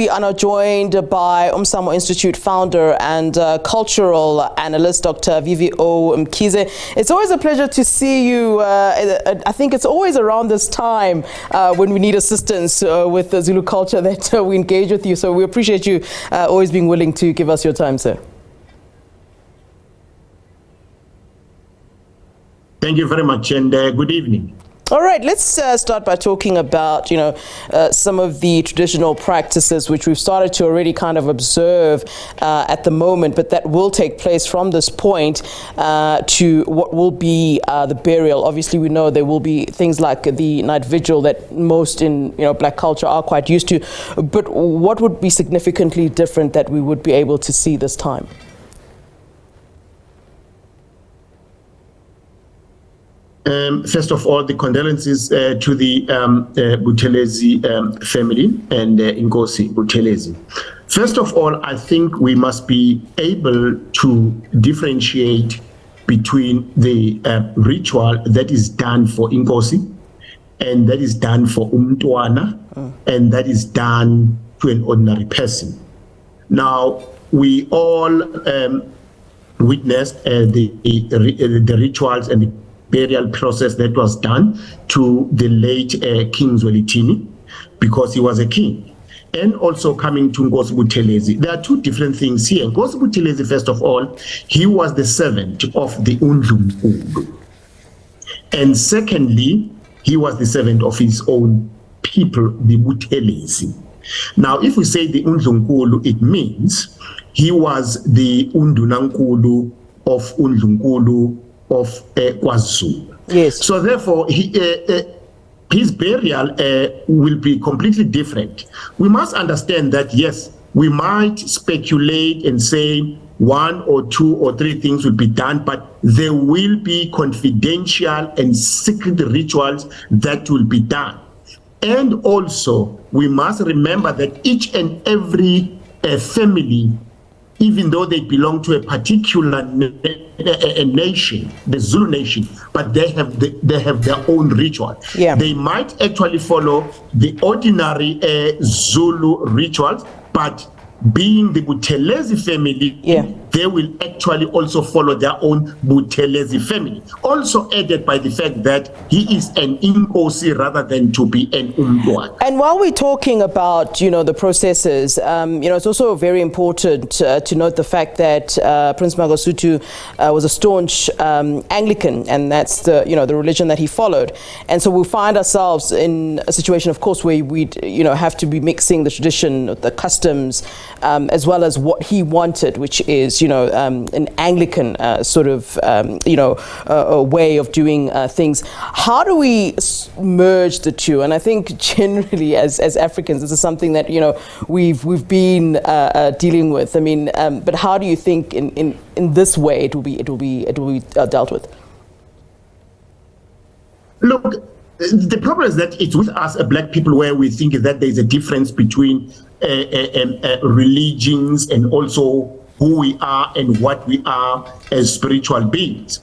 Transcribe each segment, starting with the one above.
we are now joined by Umsamo Institute founder and cultural analyst, Dr. VVO Mkhize. It's always a pleasure to see you. I think it's always around this time when we need assistance with the Zulu culture that we engage with you. So we appreciate you always being willing to give us your time, sir. Thank you very much, and good evening. All right, let's start by talking about, some of the traditional practices which we've started to already kind of observe at the moment, but that will take place from this point to what will be the burial. Obviously, we know there will be things like the night vigil that most in black culture are quite used to, but what would be significantly different that we would be able to see this time? First of all, the condolences to the Buthelezi family and Nkosi Buthelezi. First of all, I think we must be able to differentiate between the ritual that is done for Nkosi and that is done for Umntwana and that is done to an ordinary person. Now, we all witnessed the rituals and the burial process that was done to the late King Zwelithini, because he was a king. And also coming to Nkosi Buthelezi. There are two different things here. Nkosi Buthelezi, first of all, he was the servant of the Undlunkulu. And secondly, he was the servant of his own people, the Buthelezi. Now, if we say the Undlunkulu, it means he was the Undunankulu of Undlunkulu of KwaZulu. Yes. So therefore, his burial will be completely different. We must understand that, yes, we might speculate and say one or two or three things will be done, but there will be confidential and secret rituals that will be done. And also, we must remember that each and every family, even though they belong to a particular nation, the Zulu nation, but they have their own ritual. Yeah. They might actually follow the ordinary Zulu rituals, but being the Buthelezi family, they will actually also follow their own Buthelezi family. Also aided by the fact that he is an Nkosi rather than to be an Umntwana. And while we're talking about, the processes, it's also very important to note the fact that Prince Mangosuthu was a staunch Anglican, and that's the religion that he followed. And so we find ourselves in a situation, of course, where we'd have to be mixing the tradition, the customs, as well as what he wanted, which is an Anglican sort of a way of doing things. How do we merge the two? And I think generally as Africans, this is something that we've been dealing with. I mean, but how do you think in this way it will be dealt with? Look, the problem is that it's with us, black people, where we think that there's a difference between religions and also who we are and what we are as spiritual beings.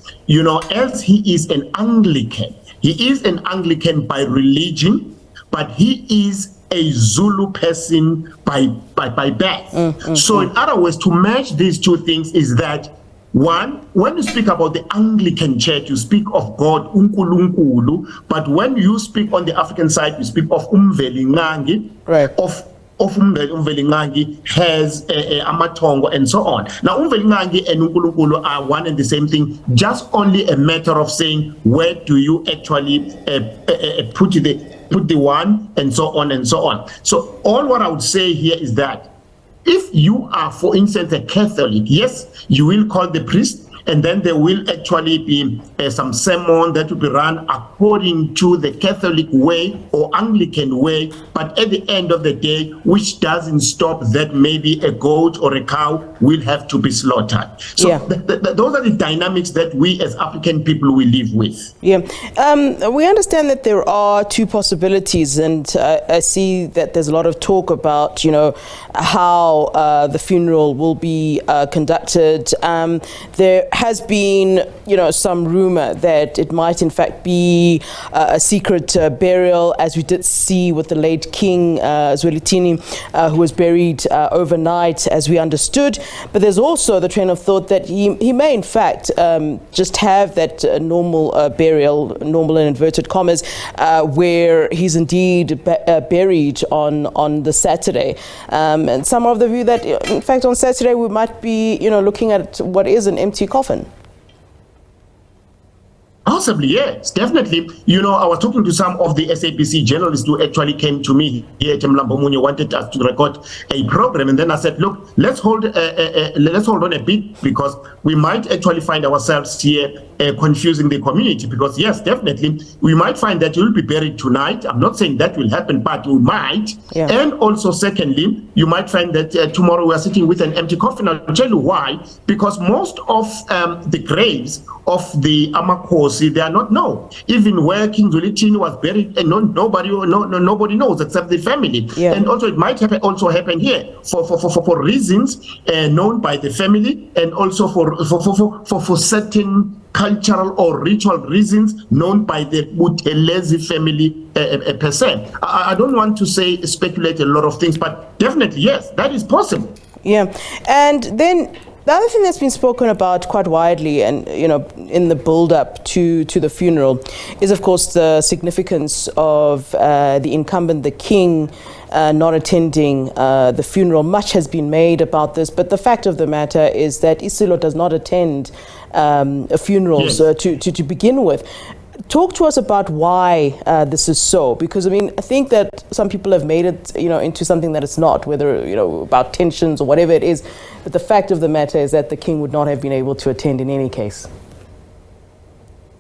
As he is an Anglican, he is an Anglican by religion, but he is a Zulu person by birth. So in other words, to match these two things is that, one, when you speak about the Anglican Church, you speak of God, uNkulunkulu, but when you speak on the African side, you speak of Umvelingangi, right, of Umvelingangi has Amatongo and so on. Now, Umvelingangi and uNkulunkulu are one and the same thing, just only a matter of saying where do you actually put the one, and so on and so on. So all what I would say here is that if you are, for instance, a Catholic, yes, you will call the priest, and then there will actually be some sermon that will be run according to the Catholic way or Anglican way, but at the end of the day, which doesn't stop that maybe a goat or a cow will have to be slaughtered. So those are the dynamics that we as African people will live with. Yeah, we understand that there are two possibilities, and I see that there's a lot of talk about, how the funeral will be conducted. There has been, some rumor that it might in fact be a secret burial, as we did see with the late King Zwelithini, who was buried overnight, as we understood. But there's also the train of thought that he may in fact just have that normal burial, normal in inverted commas, where he's indeed buried on the Saturday. And some of the view that in fact on Saturday we might be looking at what is an empty coffin. Possibly, yes, definitely. I was talking to some of the SABC journalists who actually came to me here at Mlambo Munye, wanted us to record a program, and then I said, look, let's hold on a bit, because we might actually find ourselves here confusing the community. Because yes, definitely, we might find that you'll be buried tonight. I'm not saying that will happen, but we might. Yeah. And also, secondly, you might find that tomorrow we are sitting with an empty coffin. I'll tell you why. Because most of the graves of the Amakosi, they are not known. Even where King Zwelithini was buried, and nobody knows except the family. Yeah. And also, it might also happen here for reasons known by the family, and also for certain cultural or ritual reasons known by the Buthelezi family per se. I don't want to speculate a lot of things, but definitely, yes, that is possible. Yeah. And then the other thing that's been spoken about quite widely, and in the build-up to the funeral, is of course the significance of the incumbent, the king, not attending the funeral. Much has been made about this, but the fact of the matter is that Isilo does not attend funerals. Yes. To begin with. Talk to us about why this is so, because I think that some people have made it into something that it's not, whether about tensions or whatever it is, but the fact of the matter is that the king would not have been able to attend in any case.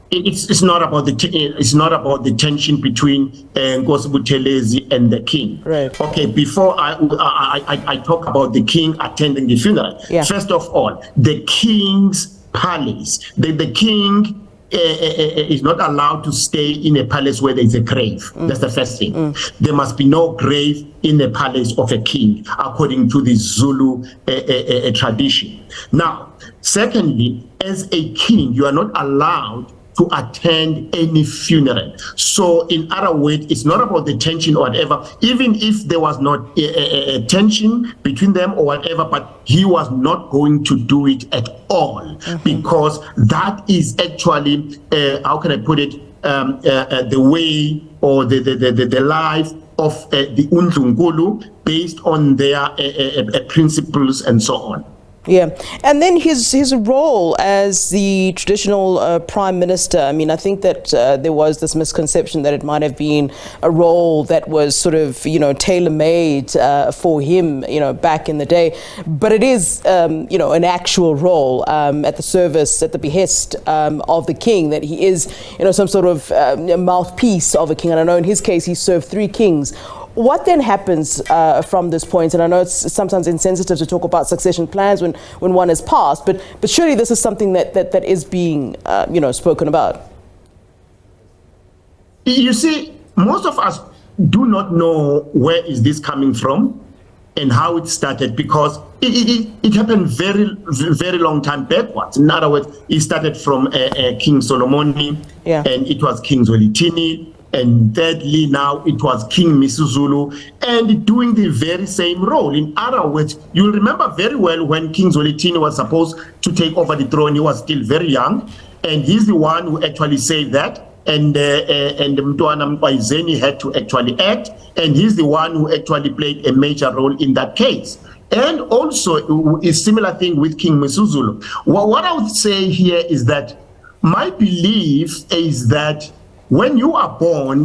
It's not about the tension between Nkosi Buthelezi and the king. Right. Okay. Before I talk about the king attending the funeral, yeah. First of all, the king's palace, the king is not allowed to stay in a palace where there is a grave. That's the first thing. There must be no grave in the palace of a king, according to the Zulu tradition. Now, secondly, as a king, you are not allowed to attend any funeral. So in other words, it's not about the tension or whatever, even if there was not a tension between them or whatever, but he was not going to do it at all, because that is actually, how can I put it, the way or the life of the Undlunkulu based on their principles and so on. Yeah, and then his role as the traditional prime minister. I think that there was this misconception that it might have been a role that was sort of tailor-made for him back in the day, but it is an actual role at the service, at the behest of the king, that he is some sort of mouthpiece of a king. And I know in his case he served 3 kings. What then happens from this point? And I know it's sometimes insensitive to talk about succession plans when one has passed, but surely this is something that is being spoken about. You see, most of us do not know where is this coming from and how it started, because it happened very long time backwards. In other words, it started from King Solomon, yeah. And it was King Zwelithini. And thirdly, now it was King Misuzulu, and doing the very same role. In other words, you'll remember very well when King Zwelithini was supposed to take over the throne, he was still very young, and he's the one who actually said that, and Mtwana Mkhize had to actually act, and he's the one who actually played a major role in that case. And also a similar thing with King Misuzulu. Well, what I would say here is that my belief is that when you are born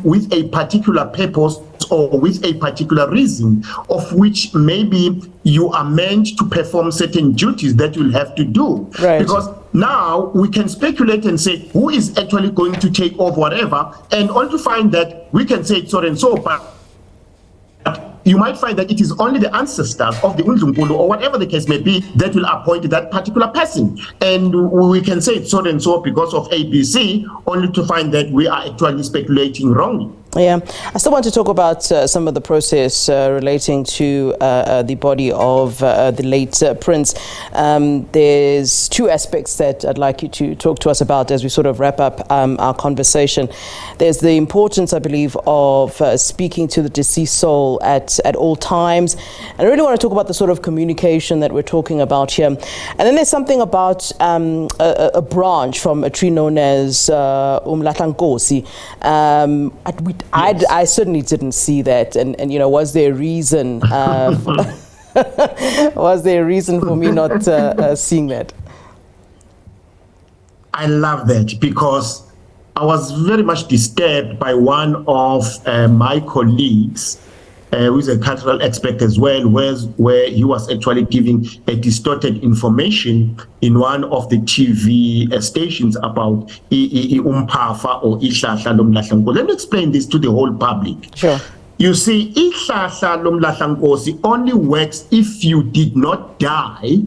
with a particular purpose or with a particular reason, of which maybe you are meant to perform certain duties that you'll have to do. Right. Because now we can speculate and say who is actually going to take over whatever, and only to find that we can say it's so and so, but you might find that it is only the ancestors of the Undlunkulu or whatever the case may be that will appoint that particular person. And we can say it's so and so because of ABC, only to find that we are actually speculating wrongly. Yeah, I still want to talk about some of the process relating to the body of the late Prince. There's two aspects that I'd like you to talk to us about as we sort of wrap up our conversation. There's the importance, I believe, of speaking to the deceased soul at all times. And I really want to talk about the sort of communication that we're talking about here. And then there's something about a branch from a tree known as Mahlabathini. I certainly didn't see that, and you know, was there a reason? Was there a reason for me not seeing that? I love that because I was very much disturbed by one of my colleagues, who is a cultural expert as well, where he was actually giving a distorted information in one of the TV stations about umphafa or ihlahla lomlahlankosi. Let me explain this to the whole public. Sure. You see, ihlahla lomlahlankosi only works if you did not die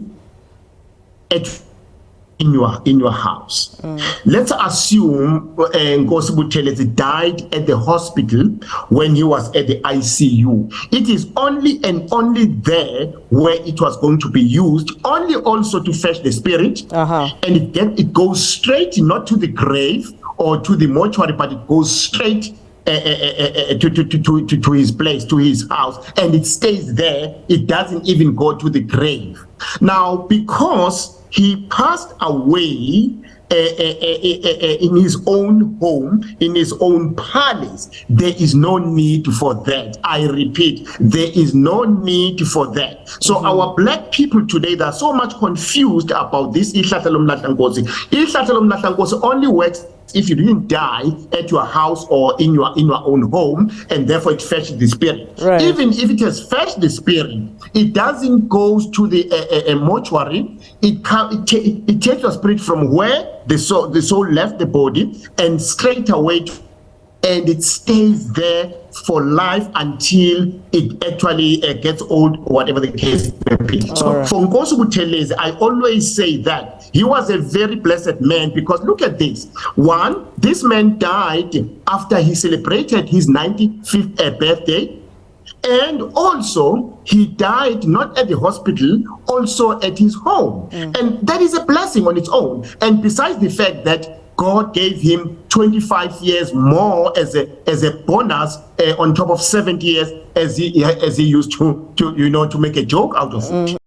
in your house. Let's assume Nkosi Buthelezi died at the hospital when he was at the ICU. It is only and only there where it was going to be used, only also to fetch the spirit, and it goes straight, not to the grave or to the mortuary, but it goes straight to his place, to his house, and it stays there. It doesn't even go to the grave. Now, because he passed away in his own home, in his own palace, there is no need for that. I repeat, there is no need for that. So our black people today, they're so much confused about this ihlahla lomlahlankosi. Ihlahla lomlahlankosi only works if you didn't die at your house or in your own home, and therefore it fetches the spirit. Right. Even if it has fetched the spirit, it doesn't go to the mortuary. It takes your spirit from where the soul left the body and straight away, and it stays there for life until it actually gets old, or whatever the case may be. So for Nkosi Buthelezi, I always say that he was a very blessed man, because look at this. One, this man died after he celebrated his 95th birthday, and also he died not at the hospital, also at his home. And that is a blessing on its own. And besides the fact that God gave him 25 years more as a bonus on top of 70 years, as he used to make a joke out of it.